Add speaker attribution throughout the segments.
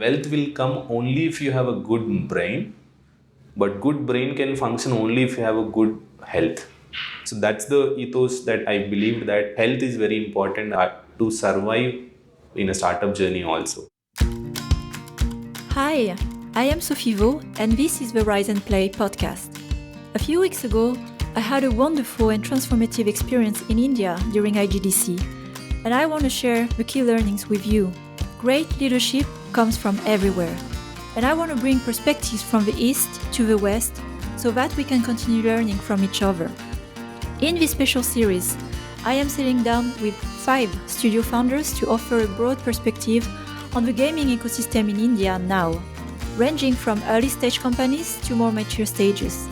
Speaker 1: wealth will come only if you have a good brain, but good brain can function only if you have a good health. So that's the ethos that I believed, that health is very important to survive in a startup journey also.
Speaker 2: Hi, I am Sophie Vaux, and this is the Rise and Play podcast. A few weeks ago, I had a wonderful and transformative experience in India during IGDC, and I want to share the key learnings with you. Great leadership comes from everywhere, and I want to bring perspectives from the East to the West so that we can continue learning from each other. In this special series, I am sitting down with 5 studio founders to offer a broad perspective on the gaming ecosystem in India now, ranging from early-stage companies to more mature stages,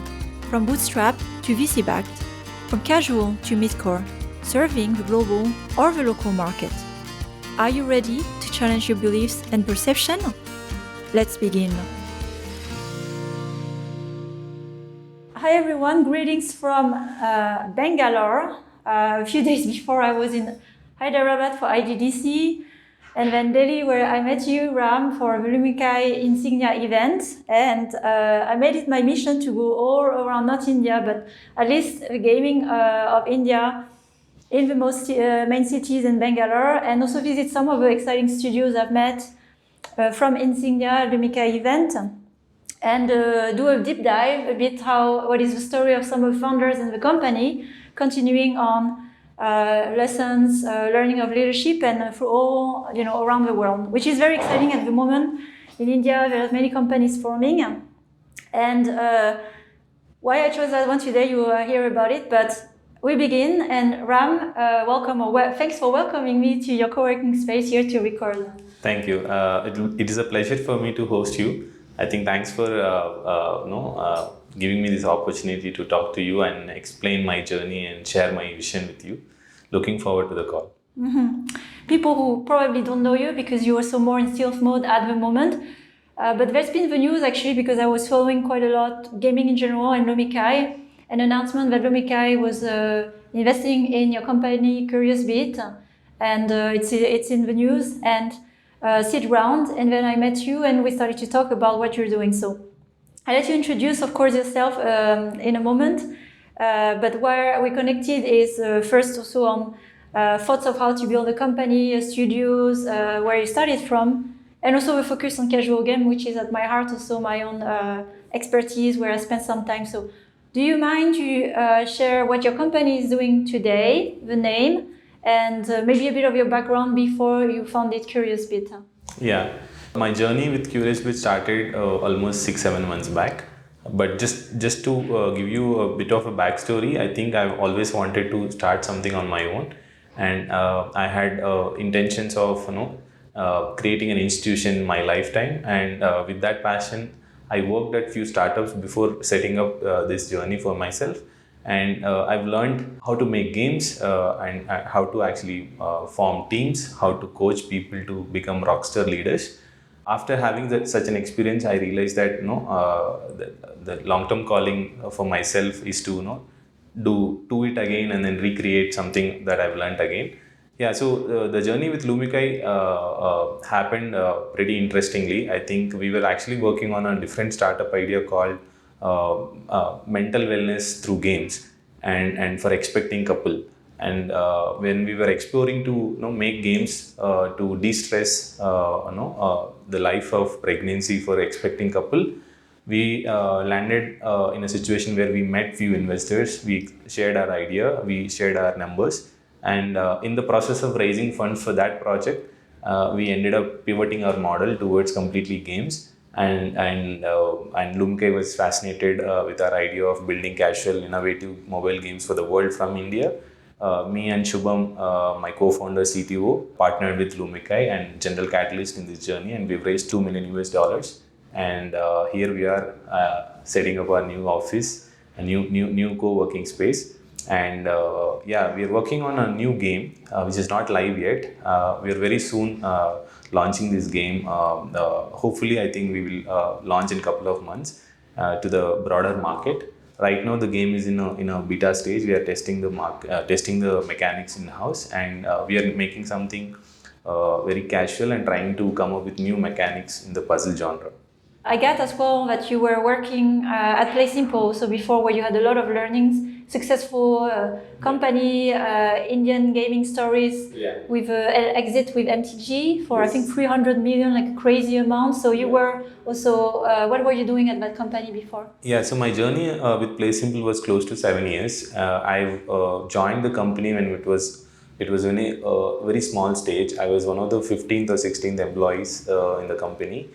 Speaker 2: from bootstrap to VC-backed, from casual to mid-core, serving the global or the local market. Are you ready to challenge your beliefs and perception? Let's begin. Hi everyone, greetings from Bangalore. A few days before I was in Hyderabad for IGDC, and then Delhi, where I met you, Ram, for the Lumikai Insignia event. And I made it my mission to go all around, not India, but at least the gaming of India in the most main cities in Bangalore, and also visit some of the exciting studios I've met from Insignia Lumikai event, and do a deep dive a bit what is the story of some of the founders in the company, continuing on lessons, learning of leadership, and for all around the world, which is very exciting at the moment. In India, there are many companies forming, and why I chose that one today, you will hear about it. But we begin, and Ram, welcome, thanks for welcoming me to your co-working space here to record.
Speaker 1: Thank you. It is a pleasure for me to host you. I think thanks for giving me this opportunity to talk to you and explain my journey and share my vision with you. Looking forward to the call.
Speaker 2: Mm-hmm. People who probably don't know you because you are so more in stealth mode at the moment. But there's been the news actually, because I was following quite a lot gaming in general and Lumikai, an announcement that Lumikai was investing in your company QuriousBit, and it's in the news and seed round. And then I met you and we started to talk about what you're doing. So I'll let you introduce, of course, yourself in a moment. But where we connected is first also on thoughts of how to build a company, studios, where you started from, and also the focus on casual game, which is at my heart, also my own expertise, where I spent some time. So do you mind to share what your company is doing today, the name, and maybe a bit of your background before you founded QuriousBit?
Speaker 1: Yeah, my journey with QuriousBit started almost 6-7 months back. But just to give you a bit of a backstory, I think I've always wanted to start something on my own, and I had intentions of creating an institution in my lifetime. And with that passion, I worked at few startups before setting up this journey for myself. And I've learned how to make games and how to actually form teams, how to coach people to become rockstar leaders. After having such an experience, I realized that the long-term calling for myself is to do it again and then recreate something that I've learned again. Yeah, so the journey with Lumikai happened pretty interestingly. I think we were actually working on a different startup idea called mental wellness through games and for expecting couple. And when we were exploring to make games to de-stress the life of pregnancy for expecting couple, we landed in a situation where we met few investors. We shared our idea, we shared our numbers, and in the process of raising funds for that project, we ended up pivoting our model towards completely games. And Lumikai was fascinated with our idea of building casual, innovative mobile games for the world from India. Me and Shubham, my co-founder, CTO, partnered with Lumikai and general catalyst in this journey, and we've raised $2 million US. And here we are setting up our new office, a new co-working space. And we are working on a new game which is not live yet. We are very soon launching this game. Hopefully, I think we will launch in a couple of months to the broader market. Right now, the game is in a beta stage. We are testing the mechanics in house, and we are making something very casual and trying to come up with new mechanics in the puzzle genre.
Speaker 2: I get as well that you were working at Play Simple, so before where you had a lot of learnings, successful company, Indian gaming stories, with exit with MTG for I think 300 million, like a crazy amount. So you were also, what were you doing at that company before?
Speaker 1: Yeah, so my journey with Play Simple was close to 7 years. I joined the company when it was in a very small stage. I was one of the 15th or 16th employees in the company.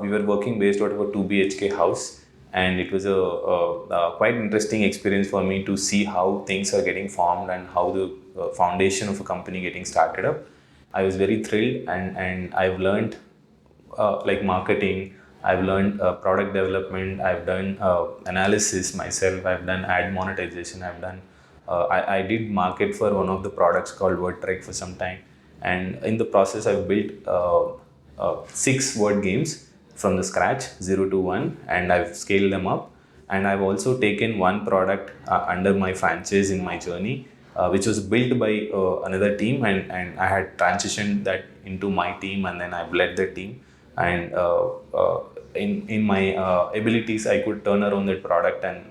Speaker 1: We were working based out of a 2 BHK house, and it was a quite interesting experience for me to see how things are getting formed and how the foundation of a company getting started up. I was very thrilled, and I've learned like marketing. I've learned product development. I've done analysis myself. I've done ad monetization. I did market for one of the products called WordTrek for some time, and in the process I've built 6 word games from the scratch, 0 to 1, and I've scaled them up. And I've also taken one product under my franchise in my journey, which was built by another team, and I had transitioned that into my team, and then I've led the team. And in my abilities, I could turn around that product and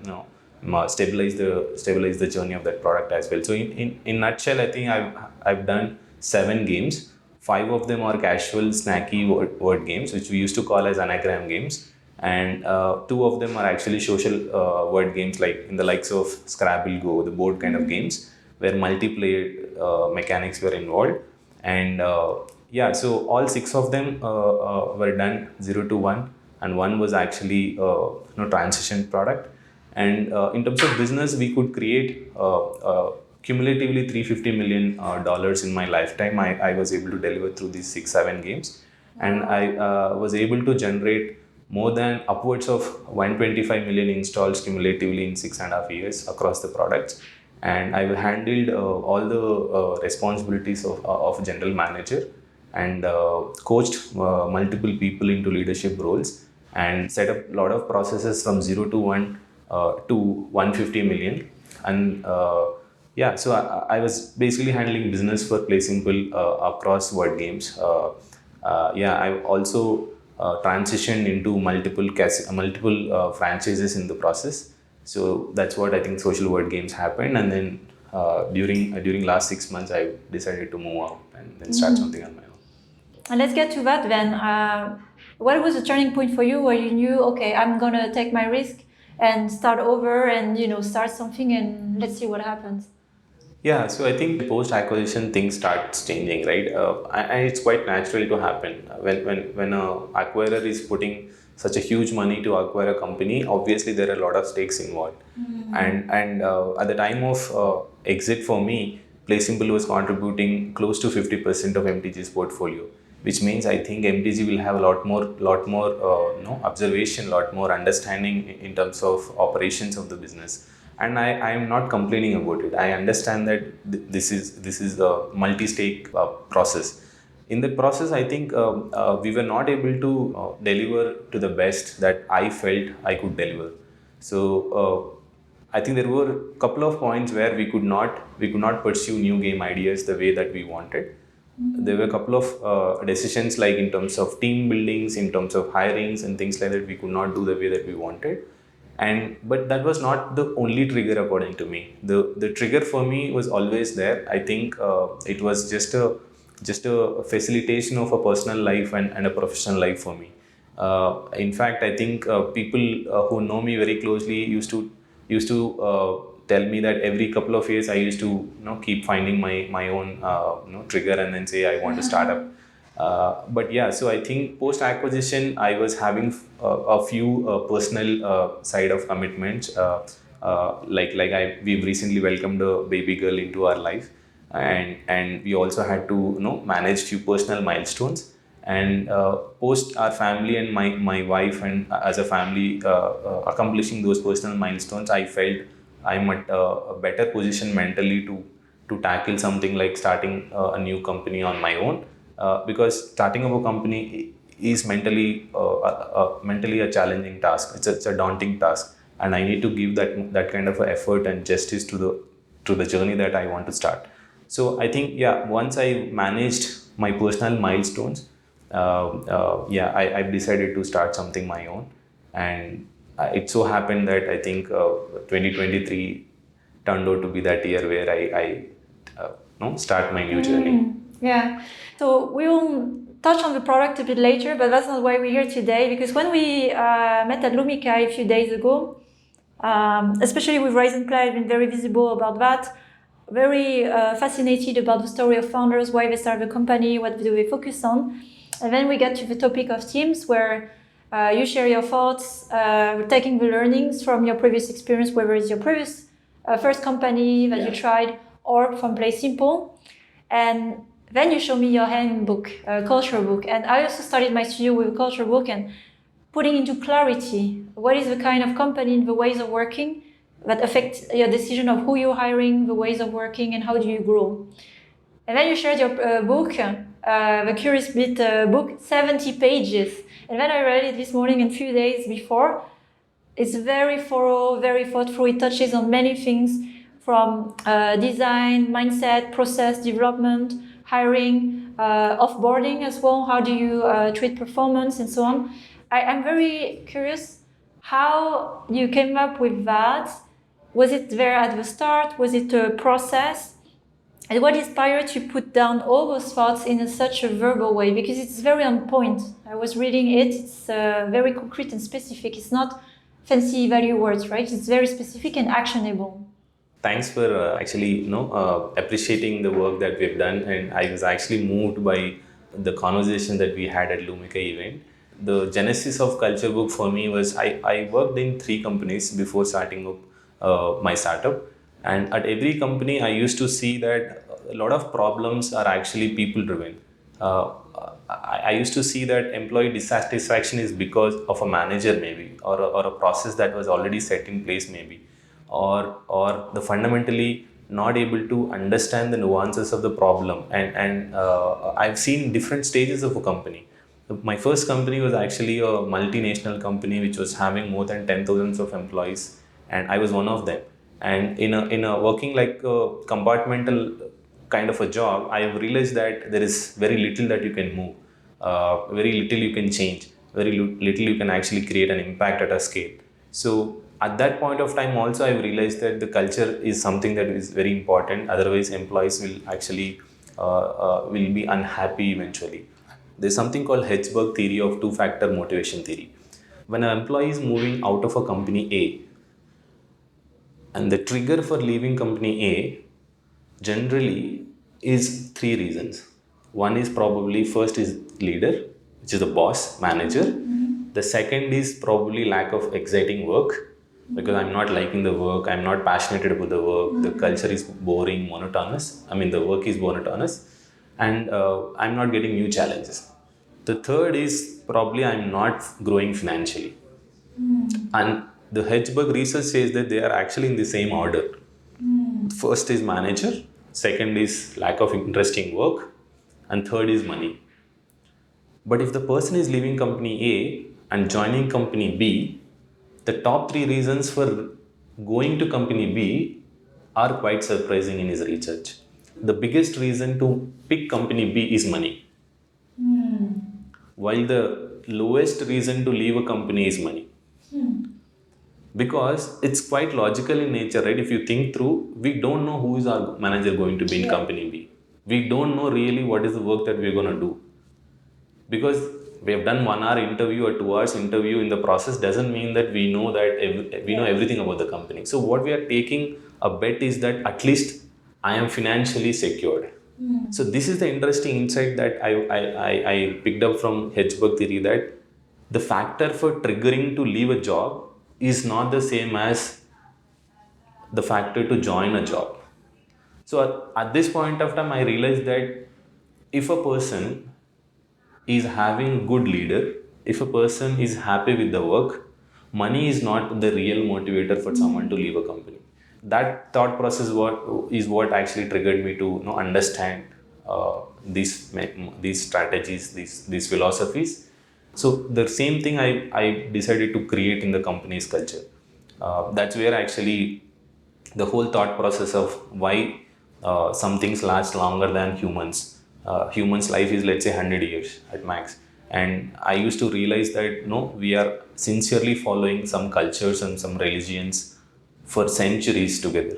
Speaker 1: stabilize the journey of that product as well. So in nutshell, I think I've done 7 games. 5 of them are casual, snacky word games, which we used to call as anagram games, and 2 of them are actually social word games, like in the likes of Scrabble, Go, the board kind of games, where multiplayer mechanics were involved. And yeah, so all 6 of them were done 0 to 1, and one was actually transition product. And in terms of business, we could create cumulatively $350 million in my lifetime. I was able to deliver through these 6-7 games, and I was able to generate more than upwards of 125 million installs cumulatively in 6.5 years across the products. And I've handled all the responsibilities of general manager, and coached multiple people into leadership roles, and set up a lot of processes from 0 to 1 to 150 million. And yeah, so I was basically handling business for Play Simple across word games. Yeah, I've also transitioned into multiple franchises in the process. So that's what I think social word games happened. And then during last 6 months, I decided to move out and then start something on my own.
Speaker 2: And let's get to that then. What was the turning point for you where you knew, okay, I'm gonna take my risk and start over and start something and let's see what happens?
Speaker 1: Yeah, so I think post-acquisition things starts changing, right? And it's quite natural to happen when a acquirer is putting such a huge money to acquire a company. Obviously, there are a lot of stakes involved, and at the time of exit for me, PlaySimple was contributing close to 50% of MTG's portfolio, which means I think MTG will have a lot more observation, lot more understanding in terms of operations of the business. And I am not complaining about it. I understand that this is a multi-stake process. In that process, I think we were not able to deliver to the best that I felt I could deliver. So I think there were a couple of points where we could not pursue new game ideas the way that we wanted. There were a couple of decisions, like in terms of team buildings, in terms of hirings and things like that, we could not do the way that we wanted. But that was not the only trigger according to me. The trigger for me was always there. I think it was just a facilitation of a personal life and a professional life for me. In fact, I think people who know me very closely used to tell me that every couple of years I used to keep finding my own trigger and then say I want to start up. But yeah, so I think post acquisition I was having a few personal side of commitments. We've recently welcomed a baby girl into our life, and we also had to manage few personal milestones. And post our family and my wife and as a family accomplishing those personal milestones, I felt I'm at a better position mentally to tackle something like starting a new company on my own. Because starting up a company is mentally a challenging task. It's a daunting task, and I need to give that kind of effort and justice to the journey that I want to start. So I think, yeah, once I managed my personal milestones, I've decided to start something my own. And it so happened that I think 2023 turned out to be that year where I start my new journey.
Speaker 2: Yeah. So we will touch on the product a bit later, but that's not why we're here today. Because when we met at Lumikai a few days ago, especially with Rise and Play, I've been very visible about that. Very fascinated about the story of founders, why they started the company, what do they focus on. And then we get to the topic of teams, where you share your thoughts, taking the learnings from your previous experience, whether it's your previous first company that you tried or from Play Simple. And then you show me your handbook, culture book. And I also started my studio with a culture book and putting into clarity what is the kind of company and the ways of working that affect your decision of who you're hiring, the ways of working, and how do you grow. And then you shared your book, the QuriousBit book, 70 pages. And then I read it this morning and a few days before. It's very thorough, very thoughtful. It touches on many things from design, mindset, process, development, hiring, offboarding as well. How do you treat performance and so on? I'm very curious how you came up with that. Was it there at the start? Was it a process? And what inspired you to put down all those thoughts in such a verbal way? Because it's very on point. I was reading it. It's very concrete and specific. It's not fancy value words, right? It's very specific and actionable.
Speaker 1: Thanks for appreciating the work that we've done, and I was actually moved by the conversation that we had at Lumikai event. The genesis of Culture Book for me was I worked in 3 companies before starting up my startup, and at every company I used to see that a lot of problems are actually people driven. I used to see that employee dissatisfaction is because of a manager maybe, or a process that was already set in place maybe, or the fundamentally not able to understand the nuances of the problem. And I've seen different stages of a company. My first company was actually a multinational company which was having more than 10,000 of employees, and I was one of them. And in a working like a compartmental kind of a job, I have realized that there is very little that you can move, very little you can change, very little you can actually create an impact at a scale. So at that point of time also, I realized that the culture is something that is very important. Otherwise, employees will actually will be unhappy eventually. There's something called Hedgeberg theory of two-factor motivation theory. When an employee is moving out of a company A, and the trigger for leaving company A generally is 3 reasons. One is probably first is leader, which is the boss, manager. The second is probably lack of exciting work, because I'm not liking the work, I'm not passionate about the work, the culture is boring, monotonous. I mean, the work is monotonous, and I'm not getting new challenges. The third is probably I'm not growing financially. And the Hedgeberg research says that they are actually in the same order. First is manager, second is lack of interesting work, and third is money. But if the person is leaving company A and joining company B, the top 3 reasons for going to company B are quite surprising in his research. The biggest reason to pick company B is money, while the lowest reason to leave a company is money. Because it's quite logical in nature, right? If you think through, we don't know who is our manager going to be in company B. We don't know really what is the work that we're going to do. Because we have done 1 hour interview or 2 hours interview in the process doesn't mean that we know that we know everything about the company. So what we are taking a bet is that at least I am financially secured. So this is the interesting insight that I picked up from Hedgeberg theory, that the factor for triggering to leave a job is not the same as the factor to join a job. So at this point of time, I realized that if a person is having good leader, if a person is happy with the work, money is not the real motivator for someone to leave a company. That thought process is what actually triggered me to understand these strategies, these philosophies. So the same thing I decided to create in the company's culture. That's where actually the whole thought process of why some things last longer than humans, Human's life is, let's say, 100 years at max. And I used to realize that no, we are sincerely following some cultures and some religions for centuries together,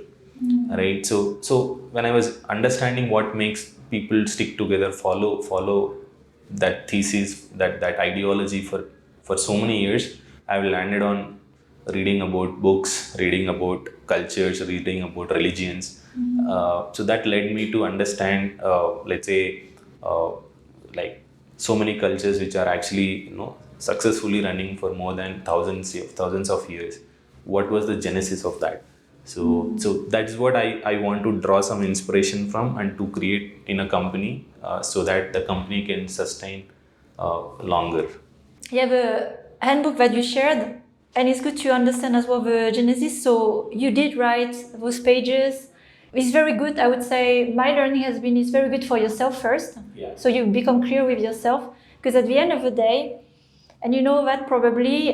Speaker 1: right? So when I was understanding what makes people stick together, follow that thesis, that ideology for so many years, I've landed on reading about books, reading about cultures, reading about religions. So that led me to understand, let's say, uh, like so many cultures which are actually successfully running for more than thousands of years. What was the genesis of that? So that's what I want to draw some inspiration from and to create in a company, so that the company can sustain longer.
Speaker 2: You have a handbook that you shared, and it's good to understand as well the genesis. So you did write those pages. It's very good. I would say my learning has been it's very good for yourself first.
Speaker 1: Yeah.
Speaker 2: So you become clear with yourself, because at the end of the day, and you know that probably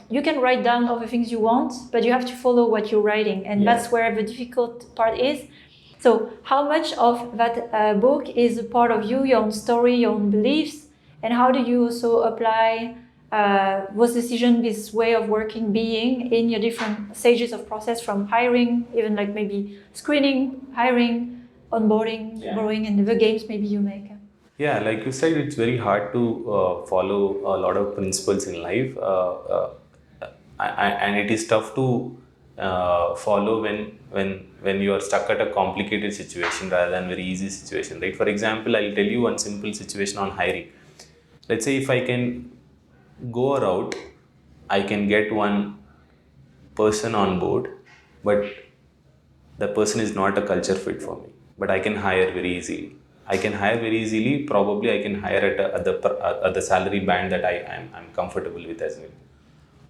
Speaker 2: you can write down all the things you want, but you have to follow what you're writing, and
Speaker 1: Yeah.
Speaker 2: that's where the difficult part is. So how much of that book is a part of you, your own story, your own beliefs, and how do you also apply those decisions, this way of working, being in your different stages of process, from hiring, even like maybe screening, hiring, onboarding,
Speaker 1: Yeah.
Speaker 2: borrowing, and the games maybe you make.
Speaker 1: Yeah, like you said, it's very hard to follow a lot of principles in life, and it is tough to follow when you are stuck at a complicated situation rather than very easy situation, right? For example, I'll tell you one simple situation on hiring. Let's say if I can go a route, I can get one person on board, but the person is not a culture fit for me, but I can hire very easily. I can hire very easily. Probably I can hire at the salary band that I'm comfortable with as well.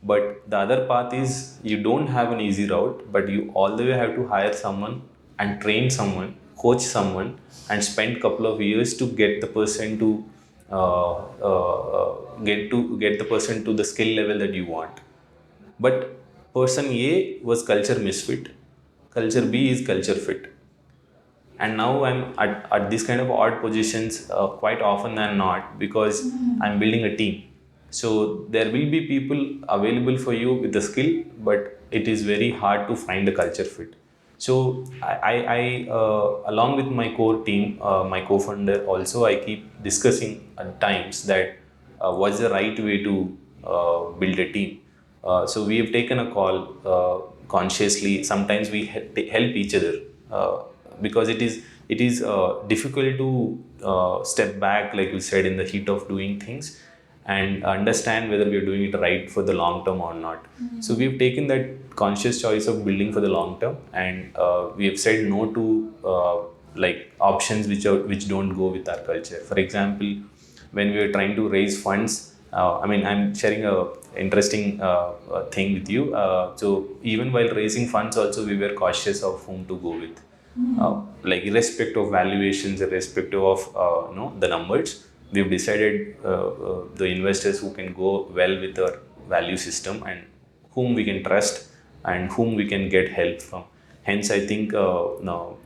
Speaker 1: But the other path is you don't have an easy route, but you all the way have to hire someone and train someone, coach someone, and spend couple of years to get the person to get the person to the skill level that you want. But person A was culture misfit, culture B is culture fit. And now I'm at this kind of odd positions quite often than not, because I'm building a team. So there will be people available for you with the skill, but it is very hard to find a culture fit. So I along with my core team, my co-founder also, I keep discussing at times that what's the right way to build a team. So we have taken a call consciously. Sometimes we help each other, because it is difficult to step back, like you said, in the heat of doing things, and understand whether we are doing it right for the long term or not. So we've taken that conscious choice of building for the long term, and we have said no to like options which don't go with our culture. For example, when we were trying to raise funds, I'm sharing a interesting thing with you. So even while raising funds also, we were cautious of whom to go with. Like irrespective of valuations, irrespective of the numbers, we've decided the investors who can go well with our value system, and whom we can trust, and whom we can get help from. Hence, I think no,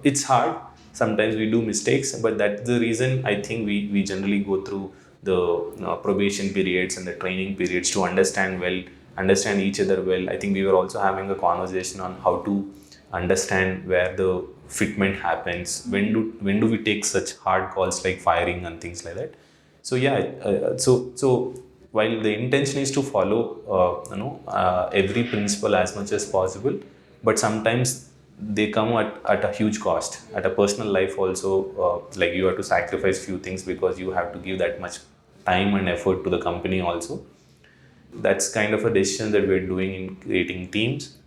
Speaker 1: it's hard. Sometimes we do mistakes, but that's the reason I think we generally go through the probation periods and the training periods to understand each other well. I think we were also having a conversation on how to understand where the fitment happens. When do we take such hard calls like firing and things like that? So yeah, so while the intention is to follow every principle as much as possible, but sometimes they come at a huge cost, at a personal life also. Like you have to sacrifice few things because you have to give that much time and effort to the company also. That's kind of a decision that we're doing in creating teams.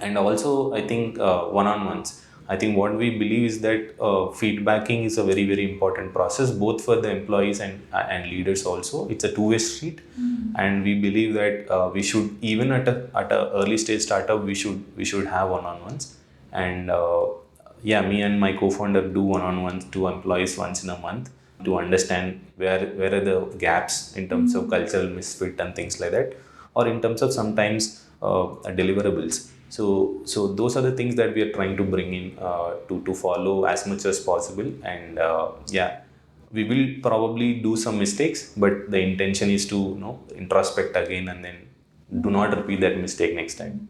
Speaker 1: And also, I think one-on-ones. I think what we believe is that feedbacking is a very, very important process, both for the employees and leaders also. It's a two-way street. And we believe that we should, even at a early stage startup, we should have one-on-ones. And yeah, me and my co-founder do one-on-ones to employees once in a month, to understand where are the gaps in terms of cultural misfit and things like that, or in terms of sometimes deliverables. So those are the things that we are trying to bring in to follow as much as possible. And yeah, we will probably do some mistakes, but the intention is to introspect again and then do not repeat that mistake next time.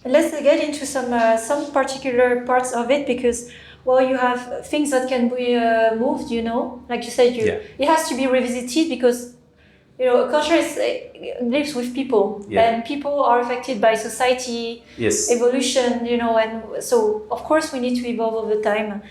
Speaker 2: Let's get into some particular parts of it, because you have things that can be moved. Like you said, it has to be revisited, because a culture lives with people, and people are affected by society, evolution, and so of course we need to evolve over time.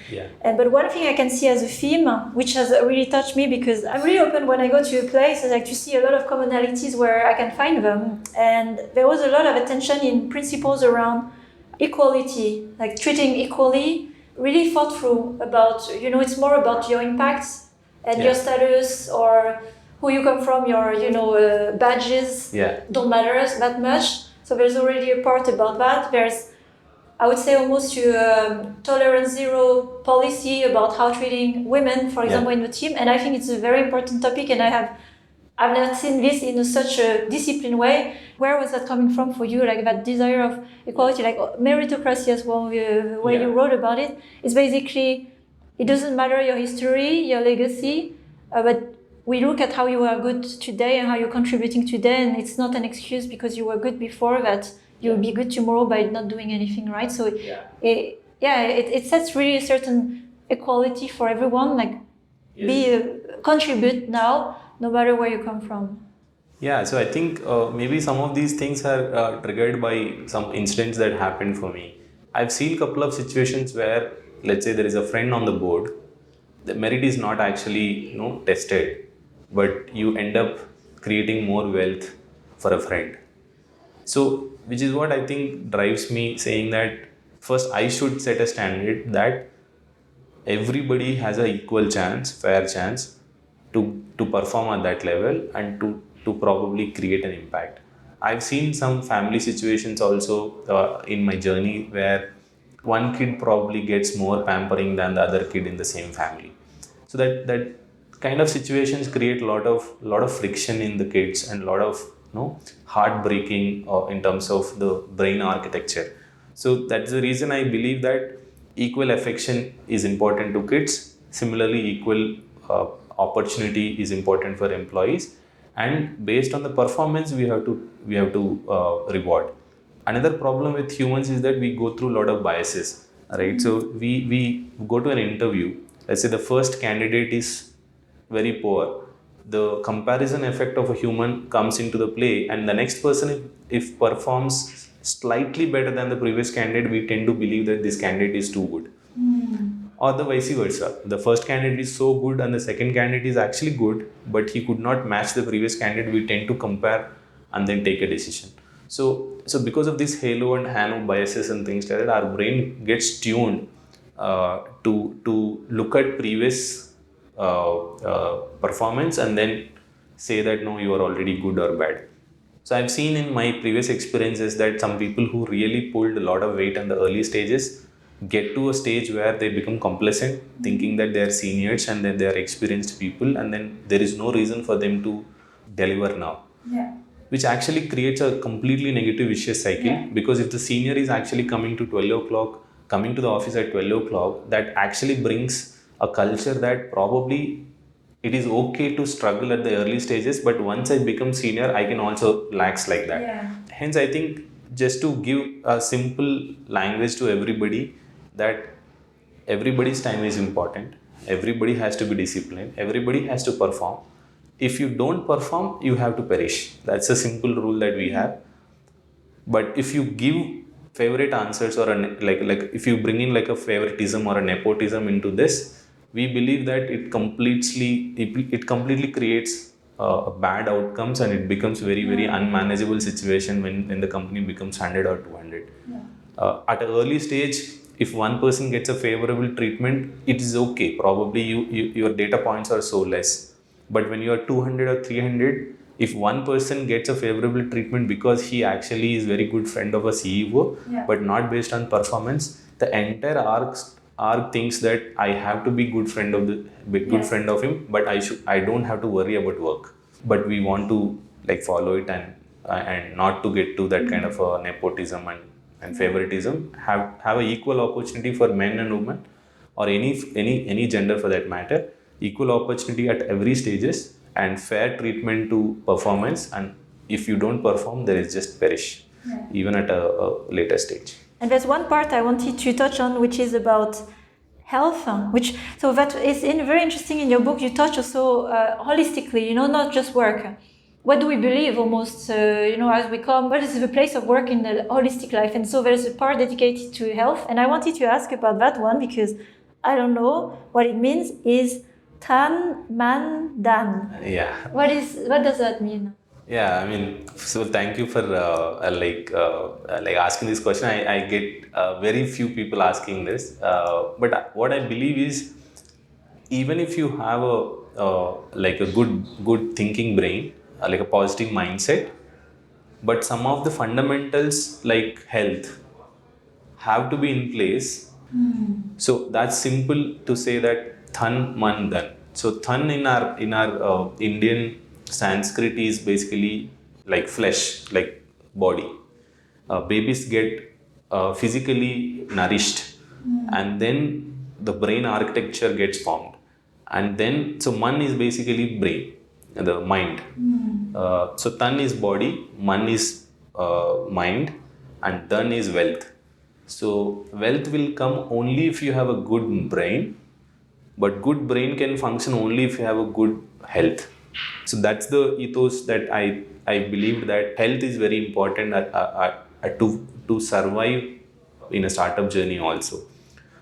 Speaker 2: But one thing I can see as a theme, which has really touched me, because I'm really open when I go to a place, I like to see a lot of commonalities where I can find them, and there was a lot of attention in principles around equality, like treating equally, really thought through about, it's more about your impacts and your status, or who you come from, your badges don't matter that much. So there's already a part about that. There's, I would say, almost to tolerance zero policy about how treating women, for example, in the team. And I think it's a very important topic, and I've not seen this in such a disciplined way. Where was that coming from for you? Like that desire of equality, like meritocracy as well, the way you wrote about it. It's basically, it doesn't matter your history, your legacy, but we look at how you are good today and how you're contributing today, and it's not an excuse because you were good before that you'll be good tomorrow by not doing anything, right? So it sets really a certain equality for everyone, like contribute now, no matter where you come from.
Speaker 1: Yeah, so I think maybe some of these things are triggered by some incidents that happened for me. I've seen a couple of situations where, let's say there is a friend on the board, the merit is not actually tested, but you end up creating more wealth for a friend. So, which is what I think drives me saying that first I should set a standard that everybody has an equal chance, fair chance to perform at that level and to probably create an impact. I've seen some family situations also in my journey where one kid probably gets more pampering than the other kid in the same family. So that kind of situations create a lot of friction in the kids and a lot of heartbreaking in terms of the brain architecture. So that's the reason I believe that equal affection is important to kids. Similarly, equal opportunity is important for employees, and based on the performance we have to reward. Another problem with humans is that we go through a lot of biases, right? So we go to an interview. Let's say the first candidate is very poor. The comparison effect of a human comes into the play, and the next person, if performs slightly better than the previous candidate, we tend to believe that this candidate is too good. Or the vice versa. The first candidate is so good and the second candidate is actually good, but he could not match the previous candidate. We tend to compare and then take a decision. So because of this halo and halo biases and things like that, our brain gets tuned to look at previous performance and then say that no, you are already good or bad. So I've seen in my previous experiences that some people who really pulled a lot of weight in the early stages get to a stage where they become complacent, thinking that they are seniors and that they are experienced people, and then there is no reason for them to deliver now. Which actually creates a completely negative vicious cycle, because if the senior is actually coming to 12 o'clock, coming to the office at 12 o'clock, that actually brings a culture that probably it is okay to struggle at the early stages, but once I become senior, I can also lax like that. Hence, I think just to give a simple language to everybody, that everybody's time is important, everybody has to be disciplined, everybody has to perform. If you don't perform, you have to perish. That's a simple rule that we have. But if you give favorite answers or like if you bring in like a favoritism or a nepotism into this, we believe that it completely creates bad outcomes, and it becomes very unmanageable situation when the company becomes 100 or 200. At an early stage, if one person gets a favorable treatment, it is okay. Probably your data points are so less. But when you are 200 or 300, if one person gets a favorable treatment because he actually is very good friend of a CEO, but not based on performance, the entire arc thinks that I have to be good friend of him, but I don't have to worry about work. But we want to like follow it and not to get to that kind of a nepotism and and favoritism. Have a equal opportunity for men and women, or any gender for that matter. Equal opportunity at every stages and fair treatment to performance. And if you don't perform, there is just perish, even at a later stage.
Speaker 2: And there's one part I wanted to touch on, which is about health, which so that is very interesting in your book. You touch also holistically, not just work. What do we believe almost, as we come, what is the place of work in the holistic life? And so there's a part dedicated to health. And I wanted to ask about that one because I don't know what it means. Is tan, man, dan.
Speaker 1: Yeah.
Speaker 2: What does that mean?
Speaker 1: Yeah, I mean, so thank you for asking this question. I get very few people asking this, but what I believe is, even if you have a good thinking brain, like a positive mindset, but some of the fundamentals like health have to be in place. So that's simple to say that than man dan. So than in our Indian Sanskrit is basically like flesh, like body. Babies get physically nourished, and then the brain architecture gets formed, and then so man is basically brain, the mind. So tan is body, man is mind, and dan is wealth. So wealth will come only if you have a good brain, but good brain can function only if you have a good health. So that's the ethos that I believe, that health is very important to survive in a startup journey also.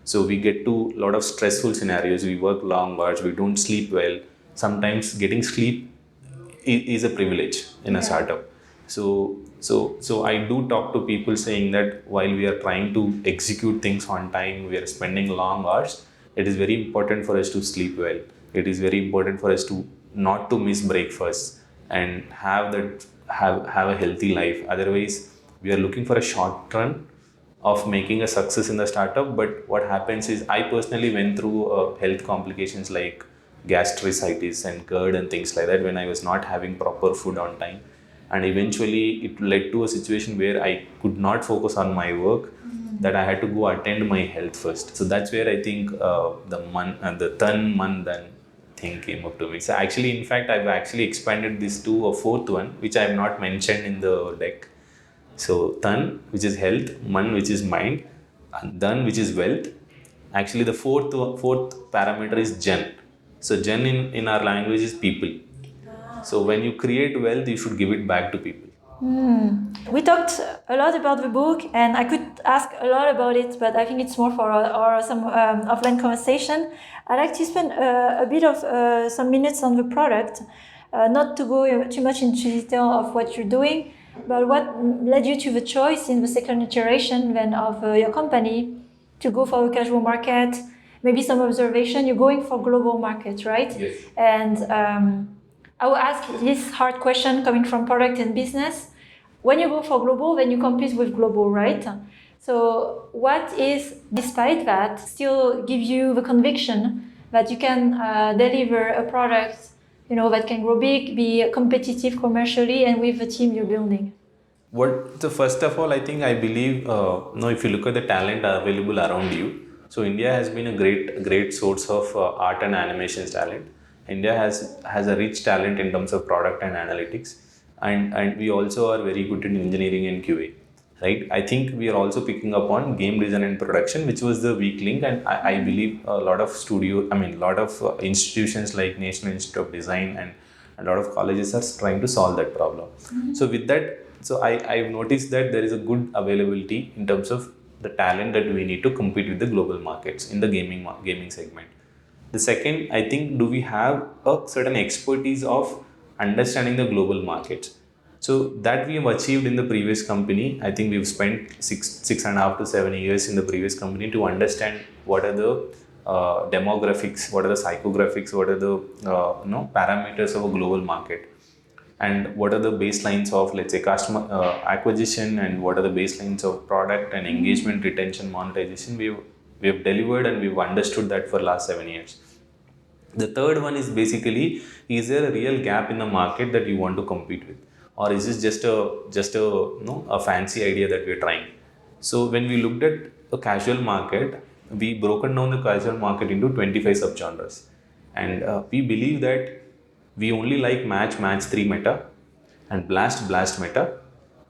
Speaker 1: So we get to a lot of stressful scenarios. We work long hours, we don't sleep well. Sometimes getting sleep is a privilege in a startup. So I do talk to people saying that while we are trying to execute things on time, we are spending long hours. It is very important for us to sleep well. It is very important for us to not to miss breakfast and have a healthy life. Otherwise, we are looking for a short run of making a success in the startup. But what happens is, I personally went through health complications like gastritis and GERD and things like that when I was not having proper food on time. And eventually it led to a situation where I could not focus on my work, that I had to go attend my health first. So that's where I think the tan man dan thing came up to me. So actually, in fact, I've actually expanded this to a fourth one, which I have not mentioned in the deck. So tan, which is health, man, which is mind, and dan, which is wealth. Actually, the fourth parameter is jan. So jan in our language is people. So when you create wealth, you should give it back to people.
Speaker 2: We talked a lot about the book, and I could ask a lot about it, but I think it's more for some offline conversation. I'd like to spend a bit of some minutes on the product, not to go too much into detail of what you're doing, but what led you to the choice in the second iteration then of your company to go for a casual market, maybe some observation. You're going for global markets, right?
Speaker 1: Yes.
Speaker 2: And I will ask this hard question coming from product and business. When you go for global, then you compete with global, right? So what is, despite that, still give you the conviction that you can deliver a product, that can grow big, be competitive commercially, and with the team you're building?
Speaker 1: So first of all, I think I believe, if you look at the talent available around you, so India has been a great source of art and animation talent. India has a rich talent in terms of product and analytics, and we also are very good in engineering and QA, right? I think we are also picking up on game design and production, which was the weak link, and I believe a lot of institutions like National Institute of Design and a lot of colleges are trying to solve that problem. So with that, I've noticed that there is a good availability in terms of the talent that we need to compete with the global markets in the gaming segment. The second, I think, do we have a certain expertise of understanding the global markets? So that we have achieved in the previous company. I think we've spent 6.5 to 7 years in the previous company to understand what are the demographics, what are the psychographics, what are the parameters of a global market, and what are the baselines of, let's say, customer acquisition, and what are the baselines of product and engagement, retention, monetization. We have delivered and we've understood that for last 7 years. The third one is basically, is there a real gap in the market that you want to compete with, or is this just a fancy idea that we're trying? So when we looked at a casual market, we broken down the casual market into 25 subgenres, and we believe that we only like match 3 meta, and blast meta,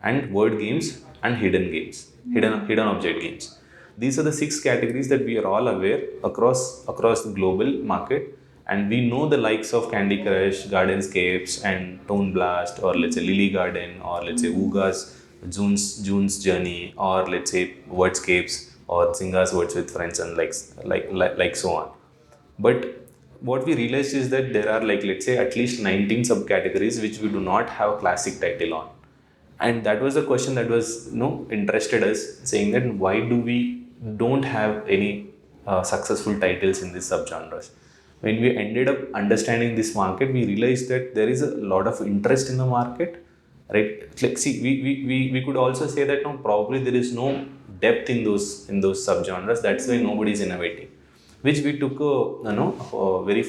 Speaker 1: and word games and hidden games, hidden object games. These are the 6 categories that we are all aware across the global market, and we know the likes of Candy Crush, Gardenscapes, and Tone Blast, or let's say Lily Garden, or let's say Ooga's June's Journey, or let's say Wordscapes, or Zynga's Words with Friends, and like so on. But what we realized is that there are, like, let's say, at least 19 subcategories which we do not have classic title on. And that was the question that was, interested us, saying that why do we don't have any successful titles in these subgenres. When we ended up understanding this market, we realized that there is a lot of interest in the market, right? Like, see, we could also say that, no, probably there is no depth in those subgenres. That's why nobody is innovating, which we took a very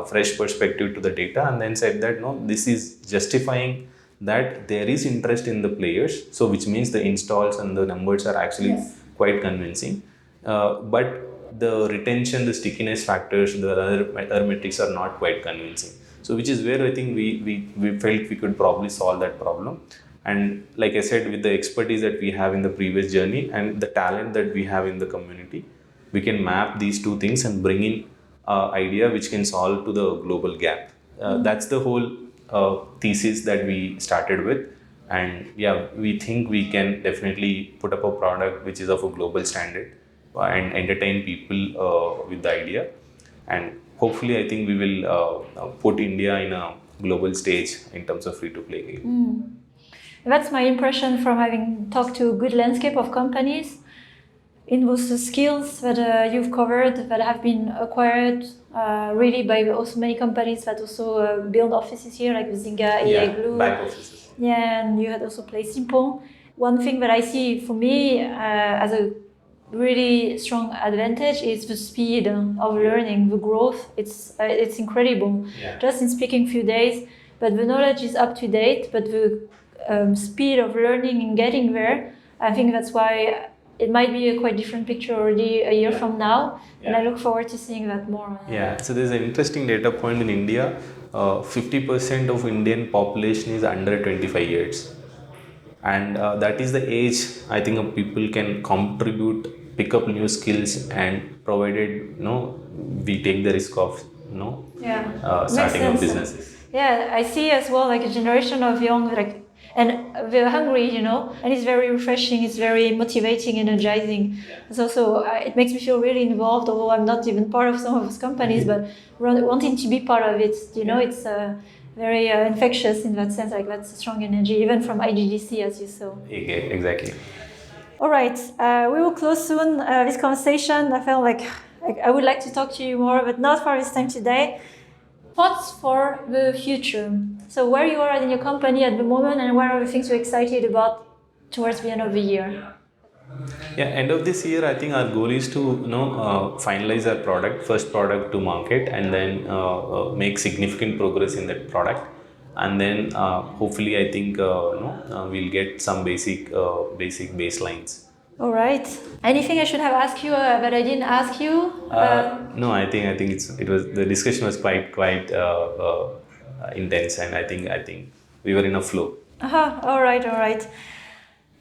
Speaker 1: fresh perspective to the data, and then said that, no, this is justifying that there is interest in the players, so which means the installs and the numbers are actually quite convincing, but the retention, the stickiness factors, the other metrics are not quite convincing. So which is where I think we felt we could probably solve that problem. And like I said, with the expertise that we have in the previous journey and the talent that we have in the community, we can map these two things and bring in idea which can solve to the global gap. That's the whole thesis that we started with. And yeah, we think we can definitely put up a product which is of a global standard and entertain people with the idea. And hopefully, I think we will put India in a global stage in terms of free-to-play game.
Speaker 2: That's my impression from having talked to a good landscape of companies. In those skills that you've covered, that have been acquired really by also many companies that also build offices here, like Zynga, EA Glue.
Speaker 1: Back offices.
Speaker 2: Yeah, and you had also Play Simple. One thing that I see for me as a really strong advantage is the speed of learning, the growth. It's incredible. Just in speaking few days, but the knowledge is up to date, but the speed of learning and getting there, I think that's why it might be a quite different picture already a year from now, and I look forward to seeing that more.
Speaker 1: So there's an interesting data point in India. 50% of Indian population is under 25 years. And that is the age, I think, of people can contribute, pick up new skills, and provided, we take the risk of, starting up businesses.
Speaker 2: Yeah, I see as well, like a generation of young, and they're hungry, and it's very refreshing, it's very motivating, energizing. It's also, it makes me feel really involved, although I'm not even part of some of those companies, but wanting to be part of it, it's very infectious in that sense, like that's strong energy, even from IGDC, as you saw.
Speaker 1: Exactly.
Speaker 2: All right, we will close soon this conversation. I felt like I would like to talk to you more, but not for this time today. Thoughts for the future. So where you are in your company at the moment, and what are the things you're excited about towards the end of the year?
Speaker 1: End of this year, I think our goal is to finalize our first product to market, and then make significant progress in that product, and then hopefully I think we'll get some basic baselines.
Speaker 2: All right. Anything I should have asked you that I didn't ask you?
Speaker 1: No, I think the discussion was quite intense, and I think we were in a flow.
Speaker 2: All right.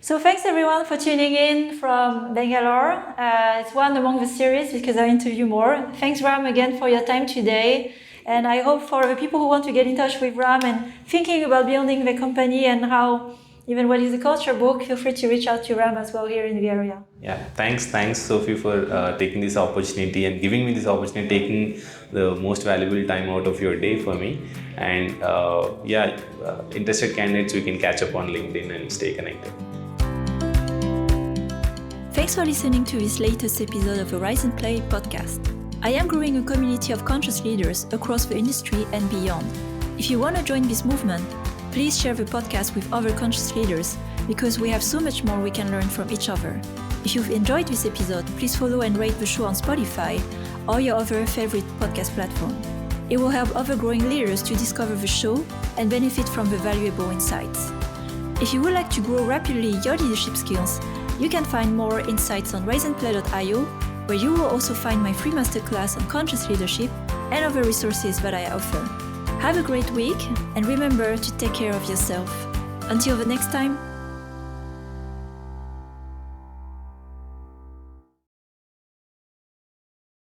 Speaker 2: So thanks everyone for tuning in from Bangalore. It's one among the series because I interview more. Thanks Ram again for your time today. And I hope for the people who want to get in touch with Ram and thinking about building the company and how, even what is the culture book, feel free to reach out to Ram as well here in the area.
Speaker 1: Yeah, thanks Sophie for taking this opportunity and giving me this opportunity, taking the most valuable time out of your day for me. And interested candidates, we can catch up on LinkedIn and stay connected.
Speaker 2: Thanks for listening to this latest episode of the Rise and Play podcast. I am growing a community of conscious leaders across the industry and beyond. If you want to join this movement, please share the podcast with other conscious leaders because we have so much more we can learn from each other. If you've enjoyed this episode, please follow and rate the show on Spotify or your other favorite podcast platform. It will help other growing leaders to discover the show and benefit from the valuable insights. If you would like to grow rapidly your leadership skills, You can find more insights on riseandplay.io, where you will also find my free masterclass on conscious leadership and other resources that I offer. Have a great week, and remember to take care of yourself. Until the next time.